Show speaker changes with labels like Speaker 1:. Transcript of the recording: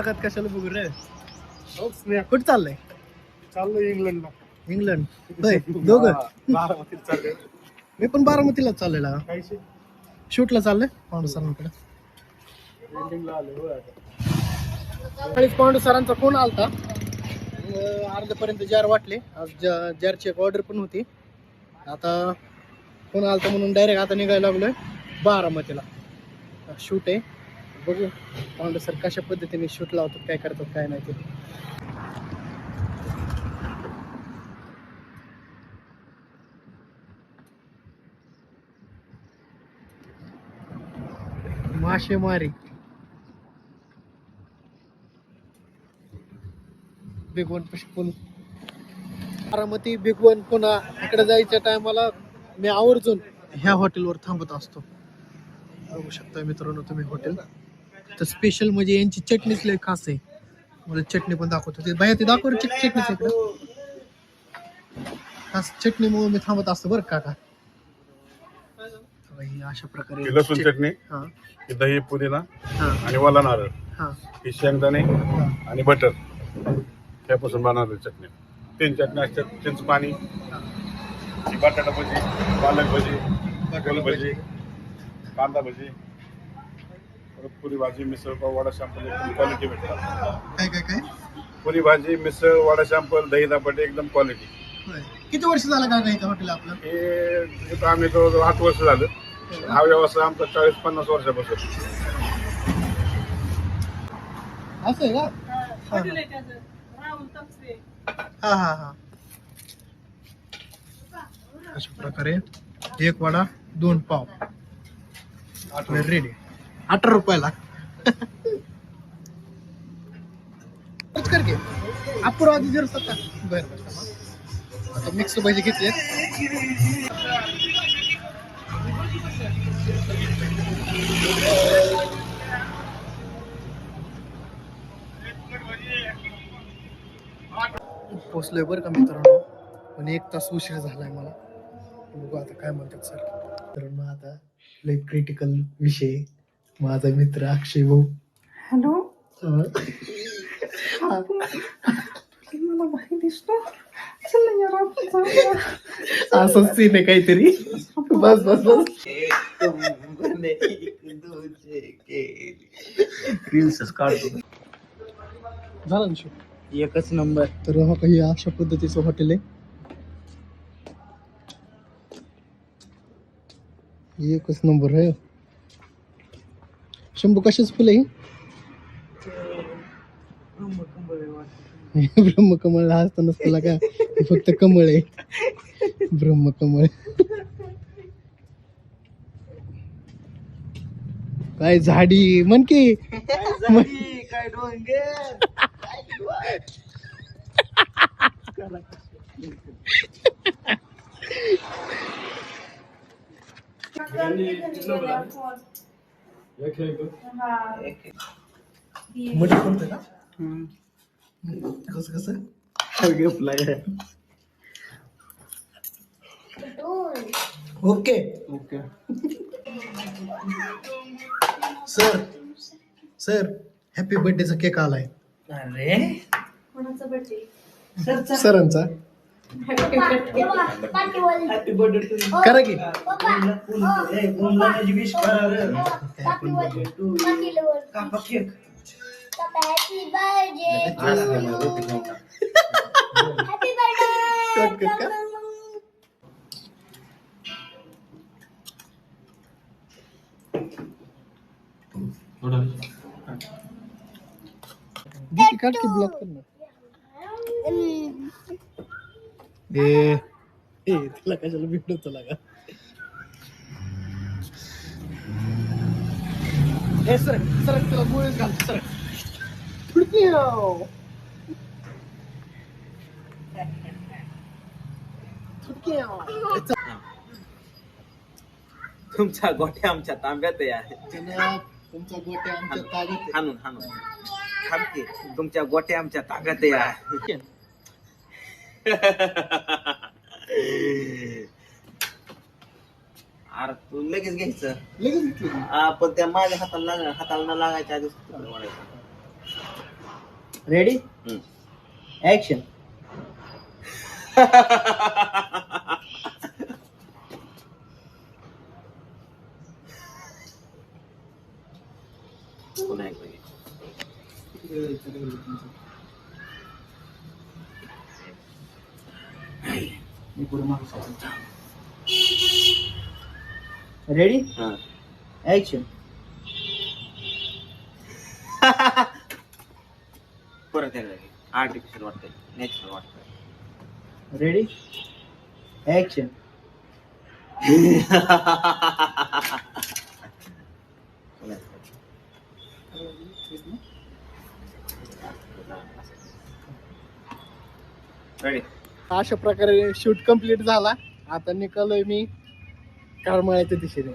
Speaker 1: कशाला बघू रे? कुठं चाललंय?
Speaker 2: चाललोय इंग्लंडला.
Speaker 1: इंग्लंड होय दोघं?
Speaker 2: बारामतीला चाललोय.
Speaker 1: मी पण बारामतीला चाललेला
Speaker 2: काही
Speaker 1: शूटला चाललंय पांडू सरांकडे.
Speaker 2: बिल्डिंगला आलोय होय आता.
Speaker 1: सकाळीच पांडू सरांचा फोन आलता. अर्ध्यापर्यंत जार वाटले. आज जारची एक ऑर्डर पण होती. आता फोन आलता म्हणून डायरेक्ट आता निघायला लागलोय बारामतीला. शूट आहे, बघू पांडू सर कशा पद्धतीने शूट लावतात, काय करतात काय नाही ते. मासेमारी बिग वन पूल बारामती बिग वन. पुन्हा इकडे जायच्या टायमाला मी आवर्जून ह्या हॉटेलवर थांबत असतो. बघू शकता मित्रांनो तुम्ही हॉटेल. तर स्पेशल म्हणजे यांची चटणीच लय खास आहे. मला चटणी पण दाखवतो ते बाहेर, ते दाखव चटणीच इकडं खास चटणीमुळे मी थांबत असतो बरं काका. अशा प्रकारे
Speaker 2: लसूण चटणी,
Speaker 1: हा
Speaker 2: दही, पुदिना
Speaker 1: हा
Speaker 2: आणि वाला नारळ,
Speaker 1: हा
Speaker 2: ही शेंगदाणे आणि बटर त्यापासून बनवलेली चटणी. 3 चटण्या असतात. चिंच पाणी, ही बटाटा भजी, पालक भजी, गोल भजी, कांदा भजी, परत पुरी भाजी, मिसळ पाव, वडा, शॅम्पल एकदम क्वालिटी भेटतात.
Speaker 1: काय काय काय
Speaker 2: पुरी भाजी, मिसळ, वडा, शॅम्पल, दही दापटे एकदम क्वालिटी.
Speaker 1: होय. किती वर्ष झालं काका इथं हॉटेल आपलं?
Speaker 2: हे इथं आम्ही जवळजवळ 8 वर्ष झालं. हा व्यवसाय आमचा 40-50 वर्षापासून.
Speaker 1: असं आहे का? हा हा हा. अशा प्रकारे 1 वडा 2 पाव रेडी 18 रुपयाला. कर घे अपूर्व आधी जर सत्ता बर. आता मिक्स भाजी घेतली. पोचलोय बरं का मित्रांनो, पण 1 तास उशीर झालाय मला. बघू आता काय म्हणतात सर. मित्रांनो आता लय क्रिटिकल विषय. माझा मित्र अक्षय भाऊ.
Speaker 3: हॅलो, मला भारी दिसतो. चल ना यार आपण जाऊया.
Speaker 1: असं सीन आहे काहीतरी. बस बस बस.
Speaker 4: रील्सच काढतो.
Speaker 1: झालं ना शो.
Speaker 4: एकच नंबर.
Speaker 1: तर हा काही अशा पद्धतीचं हॉटेल आहे. एकच नंबर आहे. शंभू कशाच फुल आहे? ब्रह्मकमळ असतं नसतं का? फक्त कमळ आहे. ब्रह्मकमळ. काय झाडी म्हण की.
Speaker 4: काय डोंगर.
Speaker 1: मध्ये कोणतं का? कसं कसं okay
Speaker 4: okay.
Speaker 1: Sir sir happy बर्थडेचा केक आलाय.
Speaker 4: अरे
Speaker 3: कोणाचा बर्थडे?
Speaker 1: सरांचा.
Speaker 4: हॅपी बर्थडे टू
Speaker 1: करा की.
Speaker 4: माझी विश करा रे. कापा केक.
Speaker 1: शॉर्टकट का? दीदी काट की ब्लॉक कर ना. ए तिला कशाला भेटत तुला का? ए सर सर तुला गोळीच घालतो सर.
Speaker 4: तुमचा गोट्या आमच्या तांब्यात आहे.
Speaker 1: तुमचा गोट्या आमच्या ताब्यात.
Speaker 4: हाणून हाणून थांबते. तुमच्या गोट्या आमच्या ताब्यात आहे. अरे तू लगेच घ्यायचं.
Speaker 1: लगेच घेतली.
Speaker 4: पण त्या माझ्या हाताला न लागायच्या आधीच वाढायचं.
Speaker 1: Ready action.
Speaker 4: पुन्हा एक वेळी.
Speaker 1: रेडी
Speaker 4: हा.
Speaker 1: ऍक्शन.
Speaker 4: परत एकदा घे. आर्टिफिशियल वाटतंय, नॅचरल वाटतंय.
Speaker 1: Ready action.
Speaker 4: रेडी.
Speaker 1: अशा प्रकारे शूट कंप्लीट झाला. आता निघालोय मी करमाळ्याच्या दिशेने.